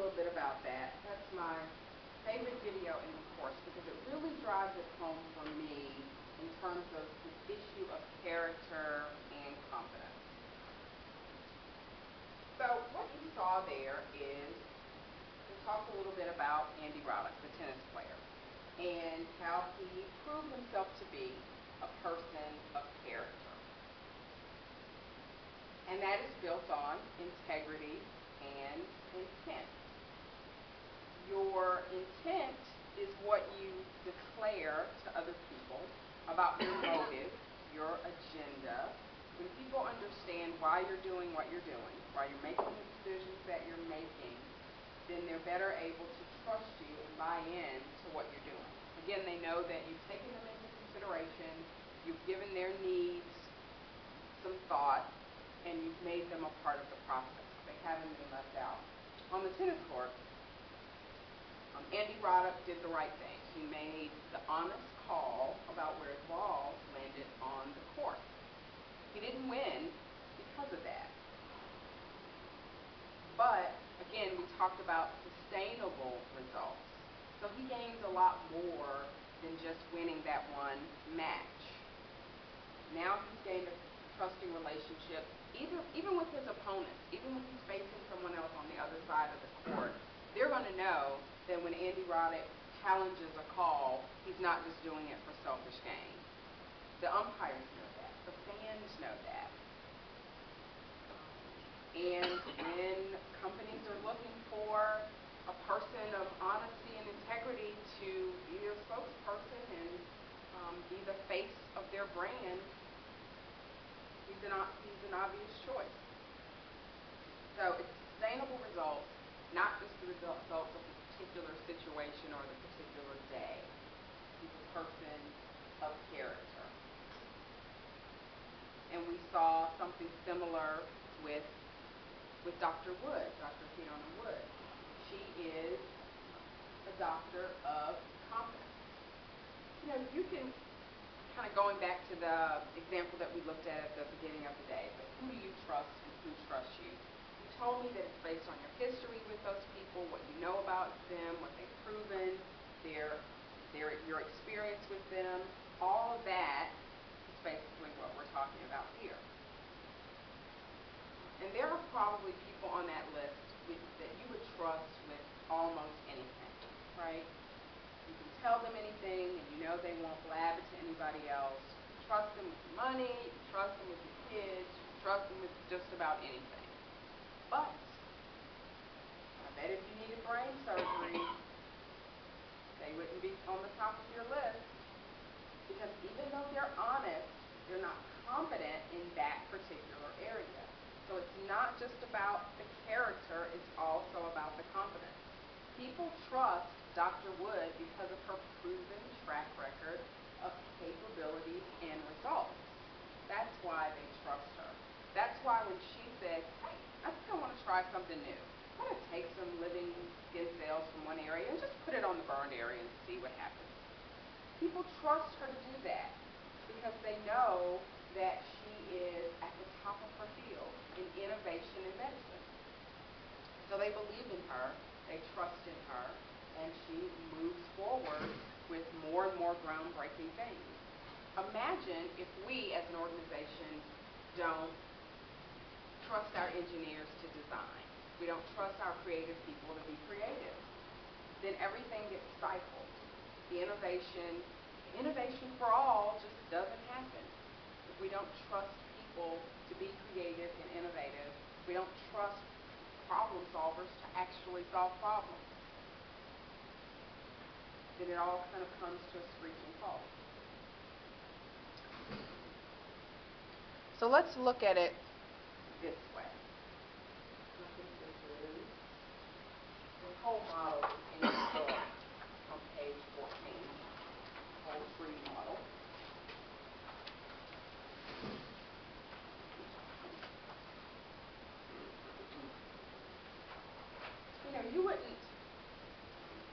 little bit about that. That's my favorite video in the course because it really drives it home for me in terms of the issue of character and competence. So what you saw there is we talked a little bit about Andy Roddick, the tennis player, and how he proved himself to be a person of character. And that is built on integrity and intent. Your intent is what you declare to other people about your motive, your agenda. When people understand why you're doing what you're doing, why you're making the decisions that you're making, then they're better able to trust you and buy in to what you're doing. Again, they know that you've taken them into consideration, you've given their needs some thought, and you've made them a part of the process. They haven't been left out. On the tennis court, Andy Roddick did the right thing. He made the honest call about where his ball landed on the court. He didn't win because of that. But, again, we talked about sustainable results. So he gains a lot more than just winning that one match. Now he's gained a trusting relationship, even with his opponents, even when he's facing someone else on the other side of the court. They're going to know that when Andy Roddick challenges a call, he's not just doing it for selfish gain. The umpires know that. The fans know that. And when companies are looking for a person of honesty and integrity to be their spokesperson and be the face of their brand, he's an obvious choice. So it's sustainable results, not just the results of the particular situation or the particular day. He's a person of character. And we saw something similar with Dr. Wood, Dr. Fiona Wood. She is a doctor of competence. You know, you can, kind of going back to the example that we looked at the beginning of the day, but who do you trust and who trusts you? You told me that it's based on your history with those people, what you know about them, what they've proven, your experience with them. All of that is basically what we're talking about here. And there are probably people on that list that you would trust with almost anything, right? You can tell them anything, and you know they won't blab it to anybody else. You trust them with your money, you trust them with your kids, you trust them with just about anything. But I bet if you needed brain surgery, they wouldn't be on the top of your list, because even though they're honest, they're not competent in that particular area. So it's not just about the character, it's also about the competence. People trust Dr. Wood because of her proven track record of capabilities and results. That's why they trust her. That's why when she said, hey, I think I want to try something new. I'm going to take some living skin cells from one area and just put it on the burned area and see what happens. People trust her to do that because they know that she is at the top of her field in innovation in medicine. So they believe in her, they trust in her, and she moves forward with more and more groundbreaking things. Imagine if we as an organization don't trust our engineers to design. We don't trust our creative people to be creative. Then everything gets stifled. The innovation for all just doesn't happen. If we don't trust people to be creative and innovative, we don't trust problem solvers to actually solve problems, then it all kind of comes to a screeching halt. So let's look at it this way. I think this is the whole model in the book on page 14, whole tree model. You wouldn't,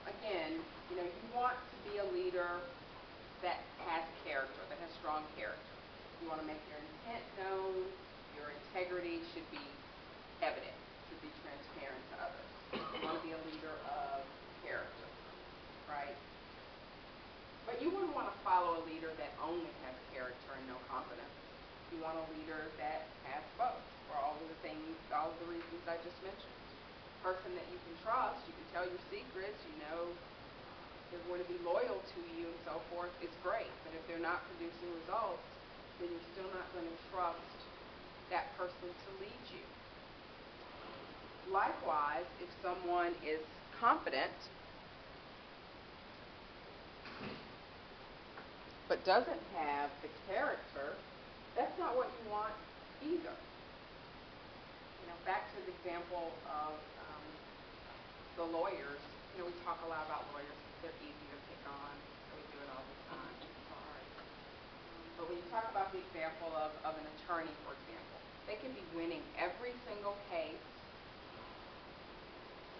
again, you want to be a leader that has character, that has strong character. You want to make your intent known, your integrity should be evident, should be transparent to others. You want to be a leader of character, right? But you wouldn't want to follow a leader that only has character and no competence. You want a leader that has both, for all of the things, all of the reasons I just mentioned. Person that you can trust, you can tell your secrets, you know they're going to be loyal to you and so forth, it's great. But if they're not producing results, then you're still not going to trust that person to lead you. Likewise, if someone is competent but doesn't have the character, that's not what you want either. You know, back to the example of the lawyers. You know, we talk a lot about lawyers. They're easy to pick on, so we do it all the time. Sorry. But when you talk about the example of an attorney, for example, they could be winning every single case,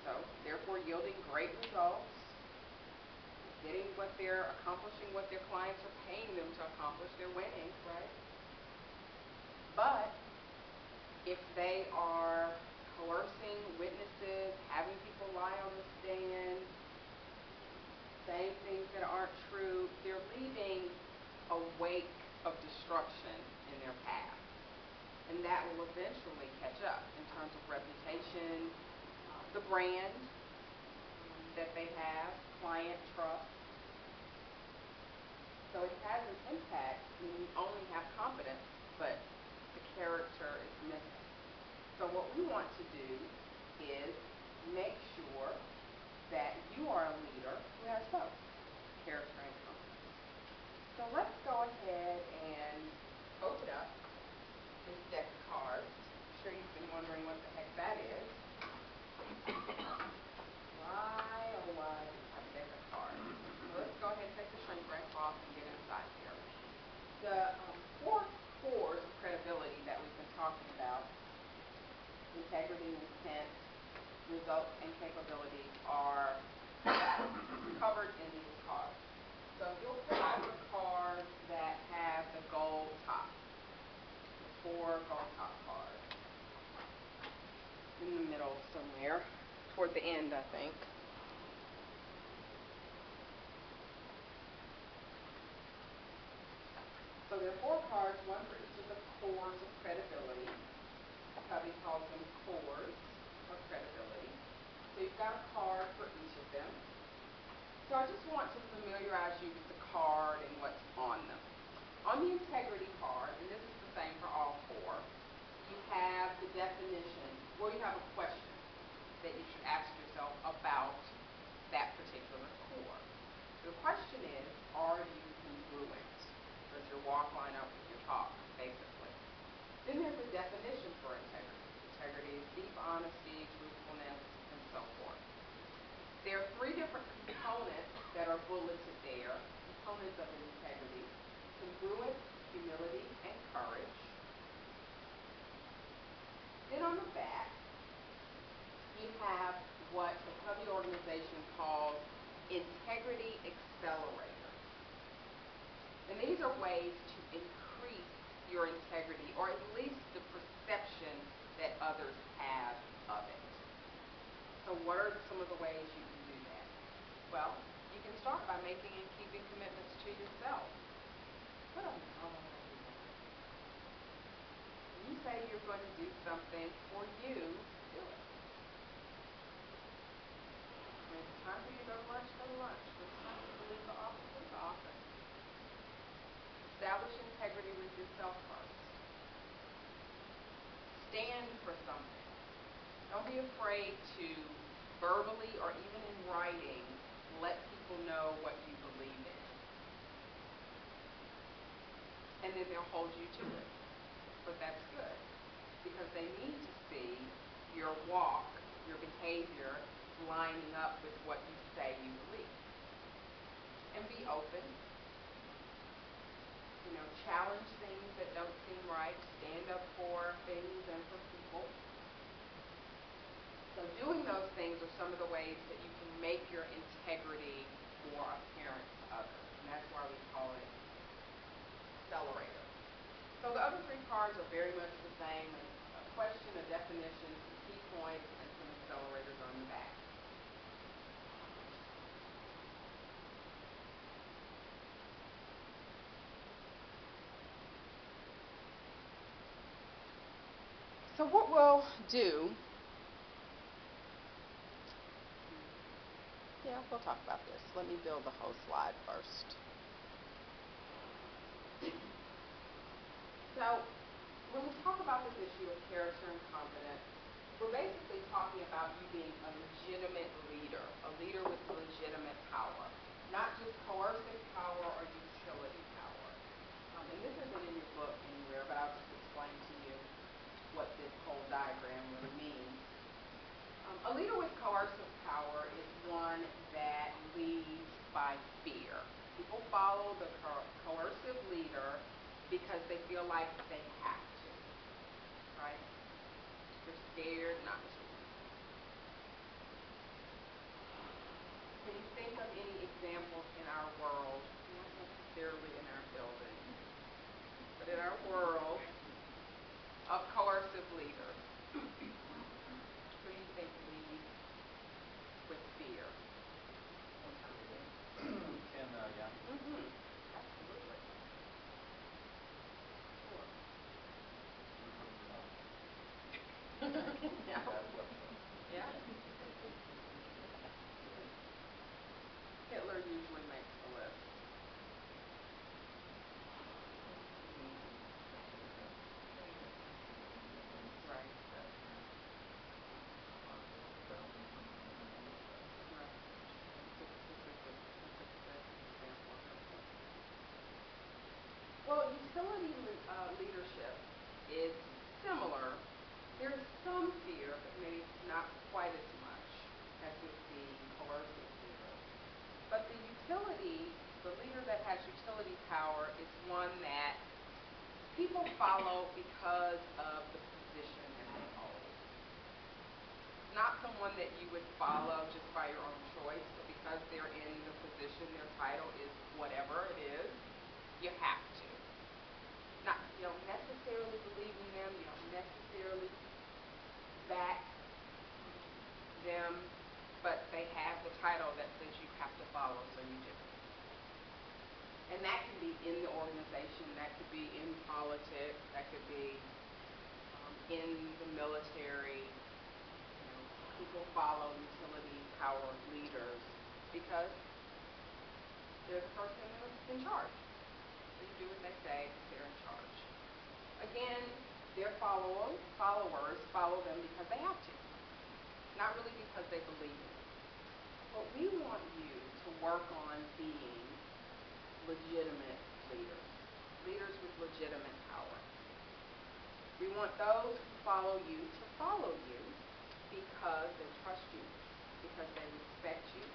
so therefore yielding great results, getting what they're accomplishing, what their clients are paying them to accomplish, they're winning, right? But if they are coercing witnesses, having people lie on the stand, saying things that aren't true, they're leaving a wake of destruction in their path. And that will eventually catch up in terms of reputation, the brand that they have, client trust. So it has an impact when you only have competence, but the character is missing. So what we want to do is make sure that you are a leader who has both character and competence. So let's go ahead and open up this deck of cards. I'm sure you've been wondering what the heck that is. Why, oh why, a deck of cards. So let's go ahead and take the shrink wrap off and get inside here. The four cores of credibility that we've been talking about, integrity, intent, results, and capability, are covered in these cards. So you'll pull out the cards that have the gold top, the four gold top cards, in the middle somewhere, toward the end, I think. So there are four cards, one for each of the cores of credibility. Covey calls them cores of credibility. So you've got a card for each of them. So I just want to familiarize you with the card and what's on them. On the integrity card, and this is the same for all four, you have the definition, well, you have a question that you should ask yourself about that particular core. The question is, are you congruent? Does your walk line up with your talk, basically? Then there's a definition for integrity. Integrity is deep honesty, truthfulness, and so forth. There are three different components that are bulleted there, components of integrity: congruence, humility, and courage. Then on the back, you have what the Covey organization calls integrity accelerators. And these are ways to increase your integrity, or at least the perception that others have of it. So what are some of the ways you can do that? Well, you can start by making and keeping commitments to yourself. What a novel. You say you're going to do something for you, do it. When it's time for you to go to lunch, go to lunch. When it's time for you to leave the office, leave the office. Establish integrity with yourself first. Stand for something. Don't be afraid to verbally or even in writing let people know what you believe in. And then they'll hold you to it. But that's good, because they need to see your walk, your behavior lining up with what you say you believe. And be open. You know, challenge things that don't seem right. Stand up for things and for people. So doing those things are some of the ways that you can make your integrity more apparent to others. And that's why we call it accelerator. So the other three cards are very much the same: a question, a definition, some key points, and some accelerators on the back. So what we'll do, we'll talk about this. Let me build the whole slide first. So when we talk about this issue of character and competence, we're basically talking about you being a legitimate leader, a leader with legitimate power, not just coercive power or utility power. And this isn't in your book anywhere, but I'll just explain to you what this whole diagram really means. A leader with coercive power is one that leads by fear. People follow the coercive leader because they feel like they have to, right? They're scared not to. Can you think of any examples in our world, not necessarily in our building, but in our world, of coercive leaders? Who do you think leads with fear? Yeah. Absolutely. Sure. Yeah. Hitler usually makes the list. Right. Right. Well, utility leadership is similar. There's some fear, but maybe not quite as much as with the coercive leader. But the leader that has utility power is one that people follow because of the position that they hold. Not someone that you would follow just by your own choice, but because they're in the position, their title is whatever it is, you have to. You don't necessarily believe in them, you don't necessarily back them, but they have the title that says you have to follow, so you do. And that can be in the organization, that could be in politics, that could be in the military. People follow utility power leaders because they're the person who's in charge. They do what they say because they're in charge. Again, their followers follow them because they have to, not really because they believe in it. But we want you to work on being legitimate leaders, leaders with legitimate power. We want those who follow you to follow you because they trust you, because they respect you,